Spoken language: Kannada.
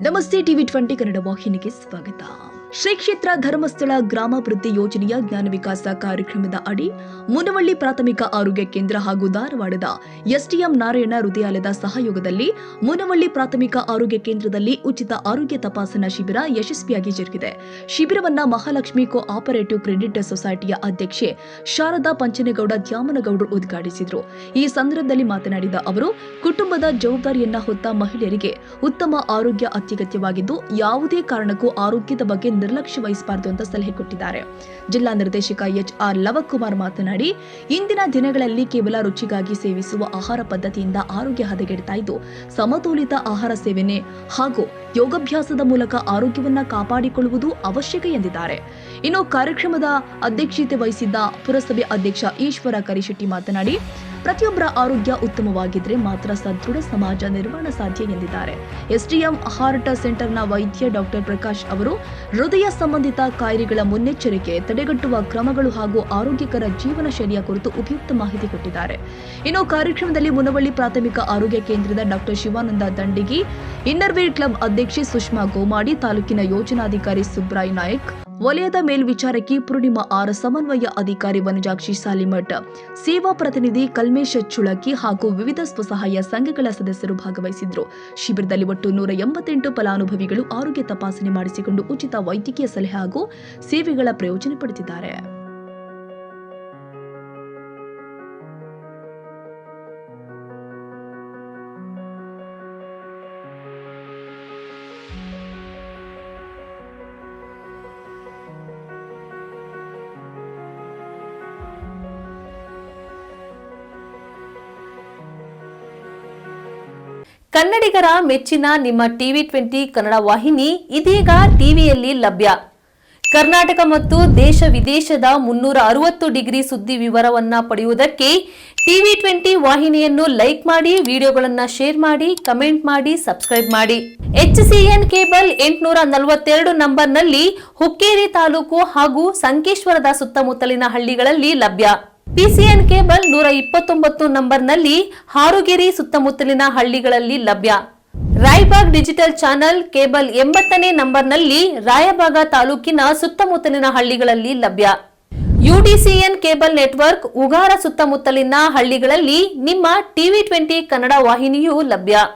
ನಮಸ್ತೆ ಟಿವಿ 20 ಕನ್ನಡ ವಾಹಿನಿಗೆ ಸ್ವಾಗತ. ಶ್ರೀ ಕ್ಷೇತ್ರ ಧರ್ಮಸ್ಥಳ ಗ್ರಾಮಾಭಿವೃದ್ಧಿ ಯೋಜನೆಯ ಜ್ಞಾನ ವಿಕಾಸ ಕಾರ್ಯಕ್ರಮದ ಅಡಿ ಮುನವಳ್ಳಿ ಪ್ರಾಥಮಿಕ ಆರೋಗ್ಯ ಕೇಂದ್ರ ಹಾಗೂ ಧಾರವಾಡದ ಎಸ್ಟಿಎಂ ನಾರಾಯಣ ಹೃದಯಾಲಯದ ಸಹಯೋಗದಲ್ಲಿ ಮುನವಳ್ಳಿ ಪ್ರಾಥಮಿಕ ಆರೋಗ್ಯ ಕೇಂದ್ರದಲ್ಲಿ ಉಚಿತ ಆರೋಗ್ಯ ತಪಾಸಣಾ ಶಿಬಿರ ಯಶಸ್ವಿಯಾಗಿ ಜರುಗಿದೆ. ಶಿಬಿರವನ್ನ ಮಹಾಲಕ್ಷ್ಮಿ ಕೋ ಆಪರೇಟಿವ್ ಕ್ರೆಡಿಟ್ ಸೊಸೈಟಿಯ ಅಧ್ಯಕ್ಷೆ ಶಾರದಾ ಪಂಚನಗೌಡ ದ್ಯಾಮನಗೌಡರು ಉದ್ಘಾಟಿಸಿದರು. ಈ ಸಂದರ್ಭದಲ್ಲಿ ಮಾತನಾಡಿದ ಅವರು, ಕುಟುಂಬದ ಜವಾಬ್ದಾರಿಯನ್ನ ಹೊತ್ತ ಮಹಿಳೆಯರಿಗೆ ಉತ್ತಮ ಆರೋಗ್ಯ ಅತ್ಯಗತ್ಯವಾಗಿದ್ದು, ಯಾವುದೇ ಕಾರಣಕ್ಕೂ ಆರೋಗ್ಯದ ಬಗ್ಗೆ ನಿರ್ಲಕ್ಷ್ಯ ವಹಿಸಬಾರದು ಅಂತ ಸಲಹೆ ಕೊಟ್ಟಿದ್ದಾರೆ. ಜಿಲ್ಲಾ ನಿರ್ದೇಶಕ HR ಲವಕುಮಾರ್ ಮಾತನಾಡಿ, ಇಂದಿನ ದಿನಗಳಲ್ಲಿ ಕೇವಲ ರುಚಿಗಾಗಿ ಸೇವಿಸುವ ಆಹಾರ ಪದ್ಧತಿಯಿಂದ ಆರೋಗ್ಯ ಹದಗೆಡ್ತಾ ಇದ್ದು, ಸಮತೋಲಿತ ಆಹಾರ ಸೇವನೆ ಹಾಗೂ ಯೋಗಾಭ್ಯಾಸದ ಮೂಲಕ ಆರೋಗ್ಯವನ್ನ ಕಾಪಾಡಿಕೊಳ್ಳುವುದು ಅವಶ್ಯಕ ಎಂದಿದ್ದಾರೆ. ಇನ್ನು ಕಾರ್ಯಕ್ರಮದ ಅಧ್ಯಕ್ಷತೆ ವಹಿಸಿದ್ದ ಪುರಸಭೆ ಅಧ್ಯಕ್ಷ ಈಶ್ವರ ಕರಿಶೆಟ್ಟಿ ಮಾತನಾಡಿ, ಪ್ರತಿಯೊಬ್ಬರ ಆರೋಗ್ಯ ಉತ್ತಮವಾಗಿದ್ರೆ ಮಾತ್ರ ಸದೃಢ ಸಮಾಜ ನಿರ್ಮಾಣ ಸಾಧ್ಯ ಎಂದಿದ್ದಾರೆ. ಎಸ್ಟಿಎಂ ಹಾರ್ಟ್ ಸೆಂಟರ್ನ ವೈದ್ಯ ಡಾಕ್ಟರ್ ಪ್ರಕಾಶ್ ಅವರು ಹೃದಯ ಸಂಬಂಧಿತ ಕಾಯಿಲೆಗಳ ಮುನ್ನೆಚ್ಚರಿಕೆ, ತಡೆಗಟ್ಟುವ ಕ್ರಮಗಳು ಹಾಗೂ ಆರೋಗ್ಯಕರ ಜೀವನ ಶೈಲಿಯ ಕುರಿತು ಉಪಯುಕ್ತ ಮಾಹಿತಿ ಕೊಟ್ಟಿದ್ದಾರೆ. ಇನ್ನು ಕಾರ್ಯಕ್ರಮದಲ್ಲಿ ಮುನವಳ್ಳಿ ಪ್ರಾಥಮಿಕ ಆರೋಗ್ಯ ಕೇಂದ್ರದ ಡಾಕ್ಟರ್ ಶಿವಾನಂದ ದಂಡಿಗಿ, ಇನ್ನರ್ವೇರ್ ಕ್ಲಬ್ ಅಧ್ಯಕ್ಷೆ ಸುಷ್ಮಾ ಗೋಮಾಡಿ, ತಾಲೂಕಿನ ಯೋಜನಾಧಿಕಾರಿ ಸುಬ್ರಾಯ್ ನಾಯಕ್, ವಲಯದ ಮೇಲ್ವಿಚಾರಕಿ ಪೂರ್ಣಿಮಾ R, ಸಮನ್ವಯ ಅಧಿಕಾರಿ ವನಜಾಕ್ಷಿ ಸಾಲಿಮಠ್, ಸೇವಾ ಪ್ರತಿನಿಧಿ ಕಲ್ಮೇಶ್ ಚುಳಕಿ ಹಾಗೂ ವಿವಿಧ ಸ್ವಸಹಾಯ ಸಂಘಗಳ ಸದಸ್ಯರು ಭಾಗವಹಿಸಿದ್ರು. ಶಿಬಿರದಲ್ಲಿ ಒಟ್ಟು 188 ಫಲಾನುಭವಿಗಳು ಆರೋಗ್ಯ ತಪಾಸಣೆ ಮಾಡಿಸಿಕೊಂಡು ಉಚಿತ ವೈದ್ಯಕೀಯ ಸಲಹೆ ಹಾಗೂ ಸೇವೆಗಳ ಪ್ರಯೋಜನ ಪಡೆದಿದ್ದಾರೆ. ಕನ್ನಡಿಗರ ಮೆಚ್ಚಿನ ನಿಮ್ಮ ಟಿವಿ 20 ಕನ್ನಡ ವಾಹಿನಿ ಇದೀಗ ಟಿವಿಯಲ್ಲಿ ಲಭ್ಯ. ಕರ್ನಾಟಕ ಮತ್ತು ದೇಶ ವಿದೇಶದ 360 ಡಿಗ್ರಿ ಸುದ್ದಿ ವಿವರವನ್ನ ಪಡೆಯುವುದಕ್ಕೆ ಟಿವಿ 20 ವಾಹಿನಿಯನ್ನು ಲೈಕ್ ಮಾಡಿ, ವಿಡಿಯೋಗಳನ್ನು ಶೇರ್ ಮಾಡಿ, ಕಮೆಂಟ್ ಮಾಡಿ, ಸಬ್ಸ್ಕ್ರೈಬ್ ಮಾಡಿ. HCN ಕೇಬಲ್ 842 ನಂಬರ್ನಲ್ಲಿ ಹುಕ್ಕೇರಿ ತಾಲೂಕು ಹಾಗೂ ಸಂಕೇಶ್ವರದ ಸುತ್ತಮುತ್ತಲಿನ ಹಳ್ಳಿಗಳಲ್ಲಿ ಲಭ್ಯ. PCN ಕೇಬಲ್ 129 ನಂಬರ್ನಲ್ಲಿ ಹಾರುಗೆರೆ ಸುತ್ತಮುತ್ತಲಿನ ಹಳ್ಳಿಗಳಲ್ಲಿ ಲಭ್ಯ. ರಾಯಬಾಗ್ ಡಿಜಿಟಲ್ ಚಾನೆಲ್ ಕೇಬಲ್ 80ನೇ ನಂಬರ್ನಲ್ಲಿ ರಾಯಬಾಗ ತಾಲೂಕಿನ ಸುತ್ತಮುತ್ತಲಿನ ಹಳ್ಳಿಗಳಲ್ಲಿ ಲಭ್ಯ. UDCN ಕೇಬಲ್ ನೆಟ್ವರ್ಕ್ ಉಗಾರ ಸುತ್ತಮುತ್ತಲಿನ ಹಳ್ಳಿಗಳಲ್ಲಿ ನಿಮ್ಮ ಟಿವಿ 20 ಕನ್ನಡ ವಾಹಿನಿಯೂ ಲಭ್ಯ.